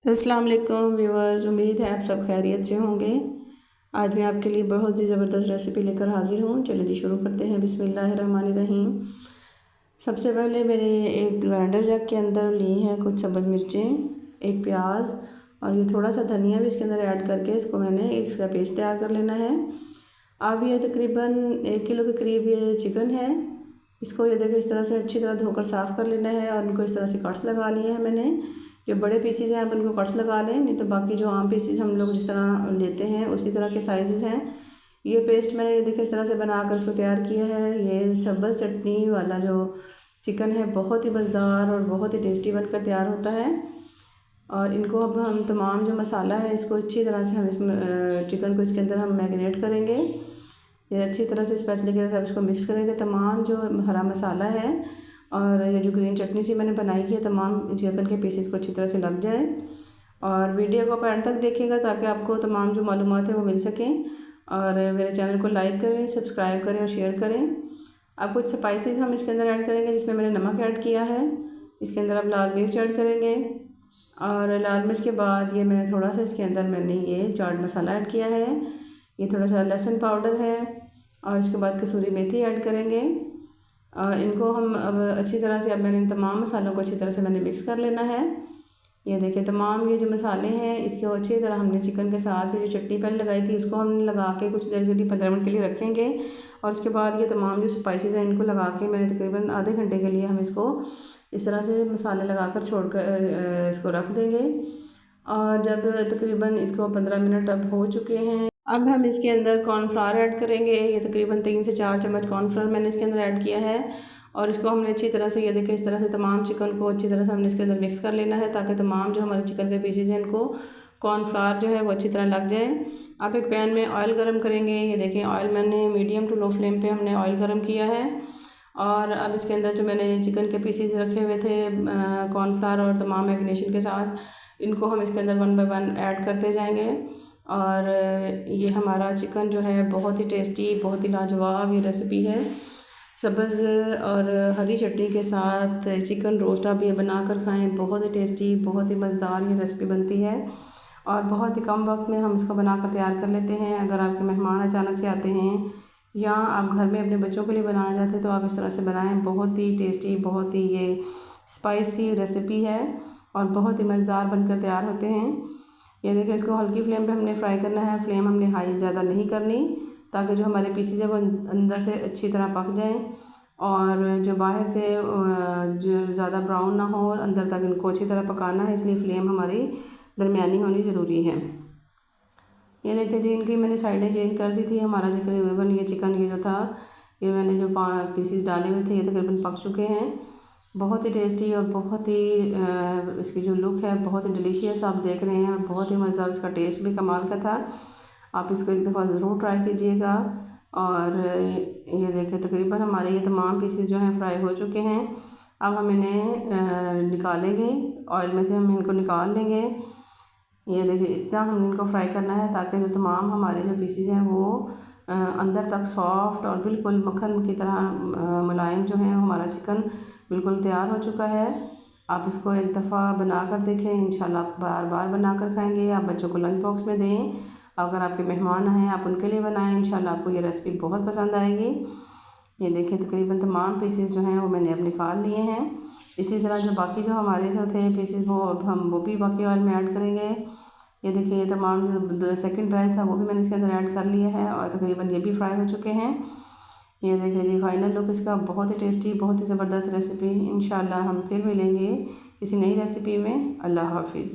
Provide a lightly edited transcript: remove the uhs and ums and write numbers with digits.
अस्सलाम वालेकुम व्यूअर्स, उम्मीद है आप सब खैरियत से होंगे। आज मैं आपके लिए बहुत ही ज़बरदस्त रेसिपी लेकर हाज़िर हूँ। चलिए जी शुरू करते हैं। बिस्मिल्लाहिर्रहमानिर्रहीम। सबसे पहले मैंने एक ग्राइंडर जग के अंदर ली है कुछ सब्ज़ मिर्चें, एक प्याज और ये थोड़ा सा धनिया भी इसके अंदर ऐड करके इसको मैंने इसका पेस्ट तैयार कर लेना है। अब ये तकरीबन 1 किलो के करीब ये चिकन है। इसको ये देखिए इस तरह से अच्छी तरह धोकर साफ़ कर लेना है और इनको इस तरह से कट्स लगा लिए हैं मैंने। जो बड़े पीसीज हैं आप उनको कट्स लगा लें, नहीं तो बाकी जो आम पीसीज हम लोग जिस तरह लेते हैं उसी तरह के साइज़ हैं। ये पेस्ट मैंने ये देखिए इस तरह से बनाकर इसको तैयार किया है। ये सब्ज़ चटनी वाला जो चिकन है बहुत ही मज़ेदार और बहुत ही टेस्टी बनकर तैयार होता है। और इनको अब हम तमाम जो मसाला है इसको अच्छी तरह से हम इसमें चिकन को इसके अंदर हम मैरिनेट करेंगे। ये अच्छी तरह से स्पैचुला के साथ इसको मिक्स करेंगे। तमाम जो हरा मसाला है और ये जो ग्रीन चटनी सी मैंने बनाई है तमाम चिकन के पीसेस को अच्छी तरह से लग जाए। और वीडियो को आप एंड तक देखिएगा ताकि आपको तमाम जो मालूमात है वो मिल सकें। और मेरे चैनल को लाइक करें, सब्सक्राइब करें और शेयर करें। अब कुछ स्पाइसेस हम इसके अंदर ऐड करेंगे, जिसमें मैंने नमक ऐड किया है। इसके अंदर आप लाल मिर्च ऐड करेंगे और लाल मिर्च के बाद ये मैंने थोड़ा सा इसके अंदर मैंने ये चाट मसाला ऐड किया है। ये थोड़ा सा लहसुन पाउडर है और इसके बाद कसूरी मेथी ऐड करेंगे। और इनको हम अब अच्छी तरह से अब मैंने इन तमाम मसालों को अच्छी तरह से मैंने मिक्स कर लेना है। ये देखिए तमाम ये जो मसाले हैं इसको अच्छी तरह हमने चिकन के साथ जो चटनी पहले लगाई थी उसको हमने लगा के कुछ देर के लिए 15 मिनट के लिए रखेंगे। और उसके बाद ये तमाम जो स्पाइसेस हैं इनको लगा के मैंने तकरीबन आधे घंटे के लिए हम इसको इस तरह से मसाले लगाकर छोड़कर इसको रख देंगे। और जब तकरीबन इसको 15 मिनट अब हो चुके हैं, अब हम इसके अंदर कॉर्नफ्लावर ऐड करेंगे। ये तकरीबन 3 से 4 चम्मच कॉर्नफ्लावर मैंने इसके अंदर ऐड किया है। और इसको हमने अच्छी तरह से ये देखिए इस तरह से तमाम चिकन को अच्छी तरह से हमने इसके अंदर मिक्स कर लेना है ताकि तमाम जो हमारे चिकन के पीसेज हैं इनको कॉर्नफ्लावर जो है वो अच्छी तरह लग जाए। आप एक पैन में ऑयल गरम करेंगे। ये देखें ऑयल मैंने मीडियम टू लो फ्लेम पे हमने ऑयल गरम किया है। और अब इसके अंदर जो मैंने चिकन के पीसेज रखे हुए थे कॉर्नफ्लावर और तमाम मैरिनेशन के साथ, इनको हम इसके अंदर 1 बाय 1 ऐड करते जाएंगे। और ये हमारा चिकन जो है बहुत ही टेस्टी, बहुत ही लाजवाब ये रेसिपी है। सब्ज़ और हरी चटनी के साथ चिकन रोस्ट आप ये बना कर खाएँ, बहुत ही टेस्टी, बहुत ही मज़ेदार ये रेसिपी बनती है। और बहुत ही कम वक्त में हम इसको बनाकर तैयार कर लेते हैं। अगर आपके मेहमान अचानक से आते हैं या आप घर में अपने बच्चों के लिए बनाना चाहते हैं तो आप इस तरह से बनाएं। बहुत ही टेस्टी, बहुत ही ये स्पाइसी रेसिपी है और बहुत ही मज़ेदार बनकर तैयार होते हैं। ये देखिए इसको हल्की फ्लेम पे हमने फ्राई करना है। फ्लेम हमने हाई ज़्यादा नहीं करनी ताकि जो हमारे पीसेज है वो अंदर से अच्छी तरह पक जाएं और जो बाहर से जो ज़्यादा ब्राउन ना हो और अंदर तक इनको अच्छी तरह पकाना है, इसलिए फ्लेम हमारी दरमियानी होनी ज़रूरी है। ये देखिए जी इनकी मैंने साइडें चेंज कर दी थी। हमारा तकरीबन ये चिकन ये जो था ये मैंने जो 5 पीसेस डाले हुए थे ये तकरीबन पक चुके हैं। बहुत ही टेस्टी और बहुत ही इसकी जो लुक है बहुत ही डिलीशियस आप देख रहे हैं और बहुत ही मज़ेदार, इसका टेस्ट भी कमाल का था। आप इसको एक दफ़ा ज़रूर ट्राई कीजिएगा। और ये देखिए तकरीबन हमारे ये तमाम पीसेस जो हैं फ्राई हो चुके हैं। अब हम इन्हें निकालेंगे ऑयल में से, हम इनको निकाल लेंगे। ये देखिए इतना हम इनको फ्राई करना है ताकि जो तमाम हमारे जो पीसेज हैं वो अंदर तक सॉफ्ट और बिल्कुल मक्खन की तरह मुलायम जो है हमारा चिकन बिल्कुल तैयार हो चुका है। आप इसको एक दफ़ा बना कर देखें, इंशाल्लाह आप बार बार बना कर खाएँगे। आप बच्चों को लंच बॉक्स में दें। अगर आपके मेहमान हैं आप उनके लिए बनाएं, इंशाल्लाह आपको ये रेसिपी बहुत पसंद आएगी। ये देखिए तकरीबन तमाम पीसेस जो हैं वो मैंने अब निकाल लिए हैं। इसी तरह जो बाकी जो हमारे जो थे पीसेस वो अब हम वो भी बाकी ऑयल में ऐड करेंगे। ये देखिए ये तमाम जो सेकंड बैच था वो भी मैंने इसके अंदर ऐड कर लिया है और तकरीबन ये भी फ्राई हो चुके हैं। ये देखिए जी फाइनल लुक इसका बहुत ही टेस्टी, बहुत ही ज़बरदस्त रेसिपी। इंशाल्लाह हम फिर मिलेंगे किसी नई रेसिपी में। अल्लाह हाफिज़।